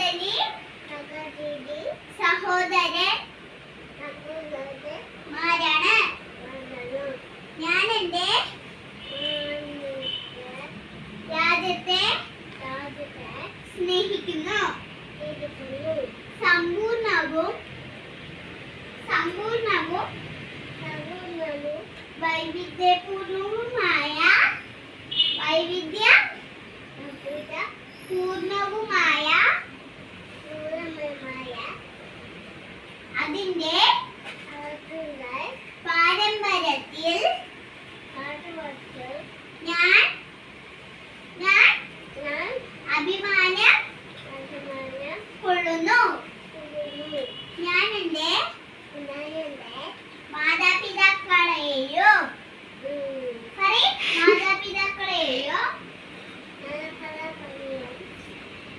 സഹോദരി സഹോദരന്മാരാണ്. ഞാൻ എൻ്റെ രാജ്യത്തെ സ്നേഹിക്കുന്നു. സമ്പൂർണവും വൈവിധ്യപൂർണവുമായ അതിന്റെ പാരമ്പര്യത്തിൽ ഞാൻ അഭിമാനം കൊള്ളുന്നു. ഞാൻ എൻ്റെ മാതാപിതാക്കളെയും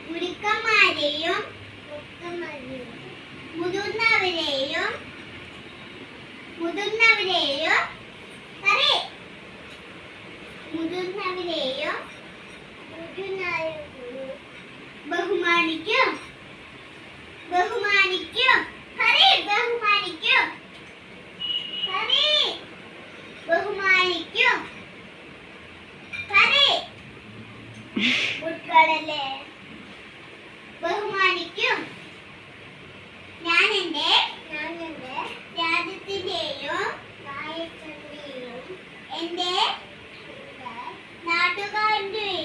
ഗുരുക്കന്മാരെയും മുതിർന്നവരെയും ബഹുമാനിക്കും. ഉൾക്കടലെ ബഹുമാനിക്കും. ഞാൻ എൻ്റെ രാജ്യത്തിന്റെയും എൻ്റെ നാട്ടുകാരുടെയും